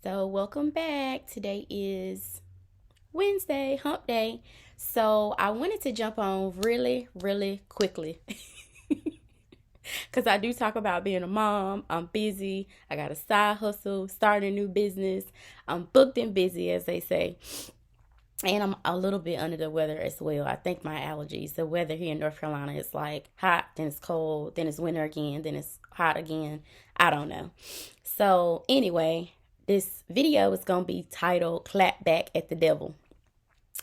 So, welcome back. Today is Wednesday, hump day. So, I wanted to jump on really, really quickly because I do talk about being a mom. I'm busy. I got a side hustle, starting a new business. I'm booked and busy, as they say. And I'm a little bit under the weather as well. I think my allergies. The weather here in North Carolina is like hot, then it's cold, then it's winter again, then it's hot again. I don't know. So, anyway, this video is going to be titled Clap Back at the Devil.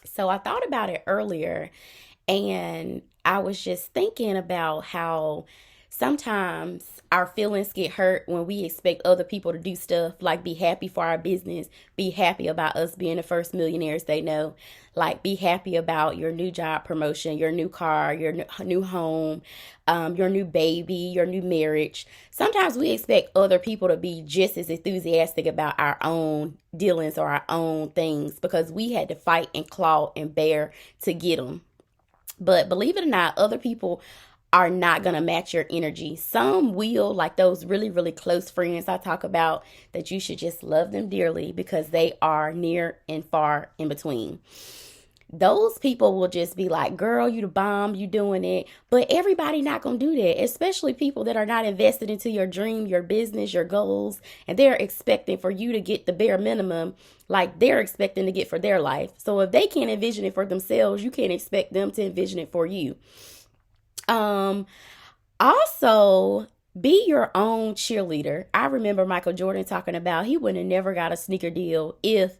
So, I thought about it earlier and I was just thinking about how sometimes our feelings get hurt when we expect other people to do stuff like be happy for our business, be happy about us being the first millionaires they know, like be happy about your new job promotion, your new car, your new home, your new baby, your new marriage. Sometimes we expect other people to be just as enthusiastic about our own dealings or our own things because we had to fight and claw and bear to get them. But believe it or not, other people are not going to match your energy. Some will, like those really, really close friends I talk about, that you should just love them dearly because they are near and far in between. Those people will just be like, girl, you the bomb, you doing it. But everybody not going to do that, especially people that are not invested into your dream, your business, your goals, and they're expecting for you to get the bare minimum like they're expecting to get for their life. So if they can't envision it for themselves, you can't expect them to envision it for you. Um, Also, be your own cheerleader. I remember Michael Jordan talking about he would have never got a sneaker deal if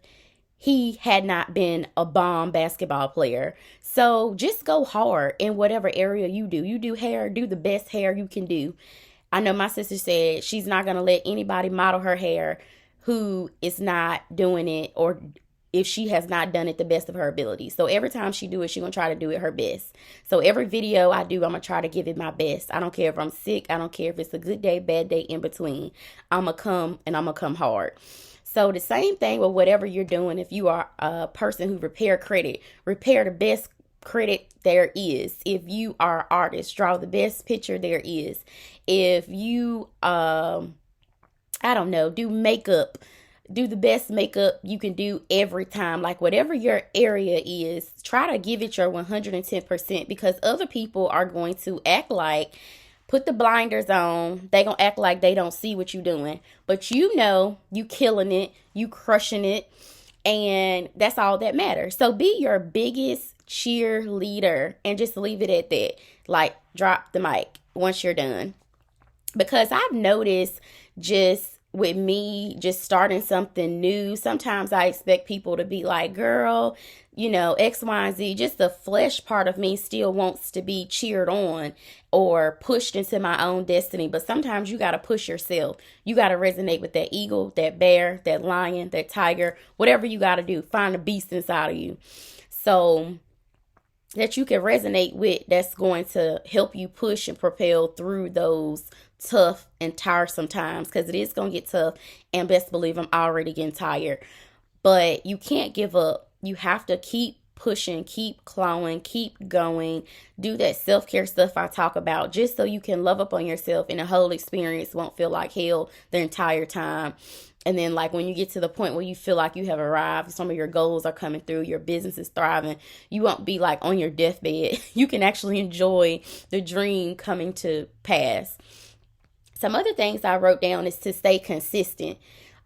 he had not been a bomb basketball player. So just go hard in whatever area you do. You do hair, do the best hair you can do. I know my sister said she's not going to let anybody model her hair who is not doing it or if she has not done it the best of her ability. So every time she do it, she's going to try to do it her best. So every video I do, I'm going to try to give it my best. I don't care if I'm sick. I don't care if it's a good day, bad day, in between. I'm going to come and I'm going to come hard. So the same thing with whatever you're doing. If you are a person who repair credit, repair the best credit there is. If you are an artist, draw the best picture there is. If you, I don't know, do makeup, do the best makeup you can do every time. Like whatever your area is, try to give it your 110% because other people are going to act like, put the blinders on. They gonna act like they don't see what you doing. But you know you killing it, you crushing it, and that's all that matters. So be your biggest cheerleader and just leave it at that. Like drop the mic once you're done. Because I've noticed just with me just starting something new, sometimes I expect people to be like, girl, you know, X, Y, and Z. Just the flesh part of me still wants to be cheered on or pushed into my own destiny. But sometimes you got to push yourself. You got to resonate with that eagle, that bear, that lion, that tiger, whatever you got to do. Find the beast inside of you. So that you can resonate with, that's going to help you push and propel through those tough and tiresome times, because it is going to get tough, and best believe I'm already getting tired. But you can't give up. You have to keep pushing, keep clawing, keep going. Do that self-care stuff I talk about just so you can love up on yourself and the whole experience won't feel like hell the entire time. And then like when you get to the point where you feel like you have arrived, some of your goals are coming through, your business is thriving, you won't be like on your deathbed. You can actually enjoy the dream coming to pass. Some other things I wrote down is to stay consistent.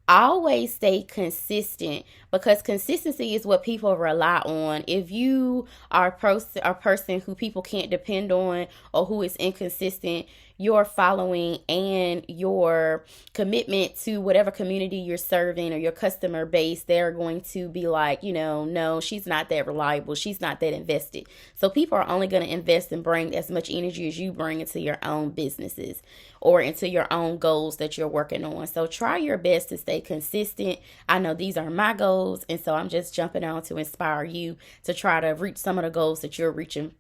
Always stay consistent because consistency is what people rely on. If you are a person who people can't depend on or who is inconsistent, your following and your commitment to whatever community you're serving or your customer base, they're going to be like, you know, no, she's not that reliable. She's not that invested. So people are only going to invest and bring as much energy as you bring into your own businesses or into your own goals that you're working on. So try your best to stay consistent. I know these are my goals, and so I'm just jumping on to inspire you to try to reach some of the goals that you're reaching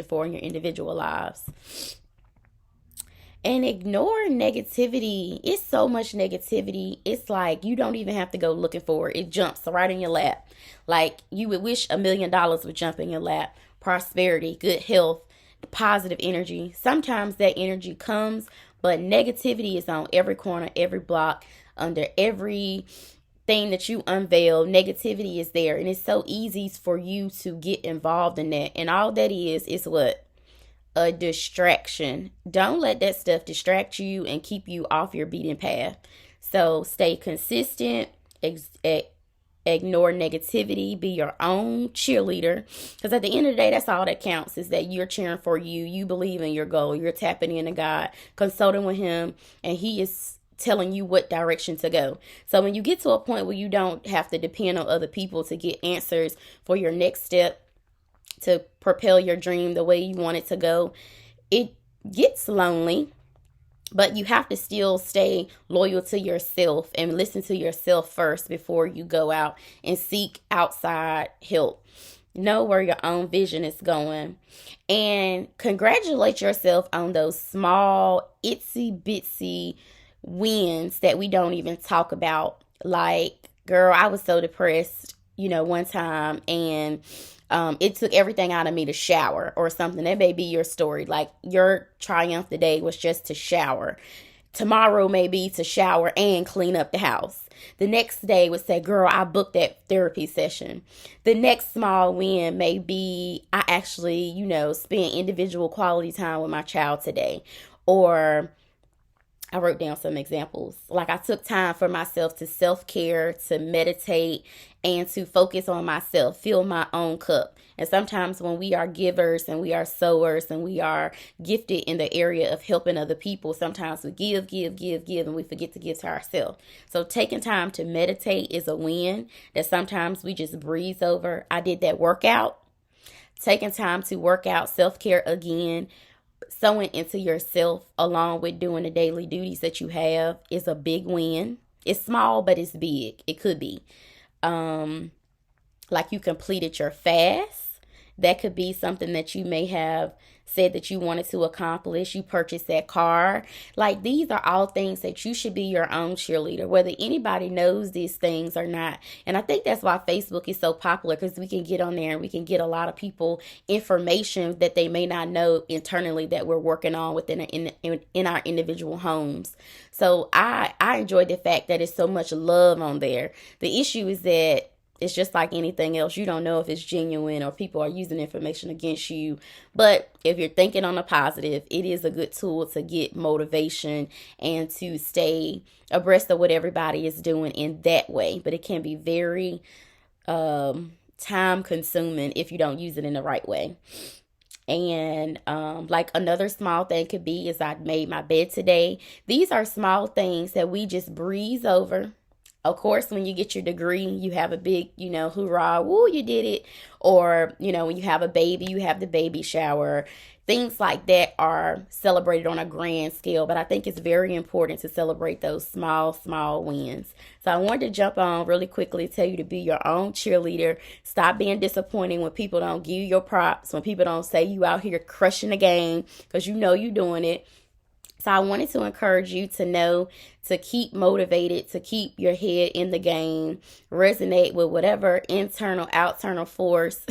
for in your individual lives. And ignore negativity. It's so much negativity. It's like you don't even have to go looking for it. It jumps right in your lap. Like you would wish $1,000,000 would jump in your lap. Prosperity, good health, positive energy. Sometimes that energy comes, but negativity is on every corner, every block, under every thing that you unveil, negativity is there. And it's so easy for you to get involved in that. And all that is what? A distraction. Don't let that stuff distract you and keep you off your beaten path. So stay consistent, ignore negativity, be your own cheerleader. Because at the end of the day, that's all that counts, is that you're cheering for you. You believe in your goal. You're tapping into God, consulting with Him, and He is telling you what direction to go. So when you get to a point where you don't have to depend on other people to get answers for your next step, to propel your dream the way you want it to go, it gets lonely. But you have to still stay loyal to yourself and listen to yourself first before you go out and seek outside help. Know where your own vision is going. And congratulate yourself on those small, itsy bitsy wins that we don't even talk about. Like, girl, I was so depressed, one time, and it took everything out of me to shower or something. That may be your story. Like, your triumph today was just to shower. Tomorrow may be to shower and clean up the house. The next day would say, girl, I booked that therapy session. The next small win may be, I actually, spent individual quality time with my child today. Or I wrote down some examples. Like, I took time for myself to self-care, to meditate, and to focus on myself, fill my own cup. And sometimes when we are givers and we are sowers and we are gifted in the area of helping other people, sometimes we give, and we forget to give to ourselves. So taking time to meditate is a win that sometimes we just breeze over. I did that workout. Taking time to work out, self-care again, sowing into yourself along with doing the daily duties that you have is a big win. It's small, but it's big. It could be. Like, you completed your fast. That could be something that you may have said that you wanted to accomplish. You purchased that car. Like, these are all things that you should be your own cheerleader, whether anybody knows these things or not. And I think that's why Facebook is so popular, because we can get on there and we can get a lot of people information that they may not know internally that we're working on within in our individual homes. So I enjoy the fact that it's so much love on there. The issue is that it's just like anything else. You don't know if it's genuine or people are using information against you. But if you're thinking on the positive, it is a good tool to get motivation and to stay abreast of what everybody is doing in that way. But it can be very time consuming if you don't use it in the right way. And like, another small thing could be is I made my bed today. These are small things that we just breeze over. Of course, when you get your degree, you have a big, hoorah, woo, you did it. Or, when you have a baby, you have the baby shower. Things like that are celebrated on a grand scale. But I think it's very important to celebrate those small wins. So I wanted to jump on really quickly, tell you to be your own cheerleader. Stop being disappointed when people don't give you your props, when people don't say you out here crushing the game, because you're doing it. So I wanted to encourage you to know to keep motivated, to keep your head in the game, resonate with whatever internal, external force,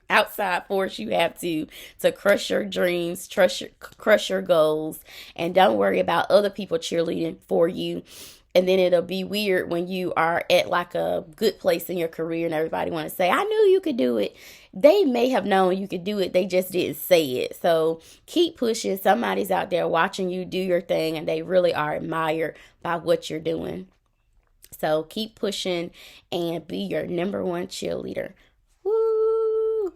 outside force you have to crush your dreams, crush your goals, and don't worry about other people cheerleading for you. And then it'll be weird when you are at like a good place in your career and everybody want to say, I knew you could do it. They may have known you could do it. They just didn't say it. So keep pushing. Somebody's out there watching you do your thing, and they really are admired by what you're doing. So keep pushing and be your number one cheerleader. Woo!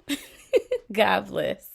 God bless.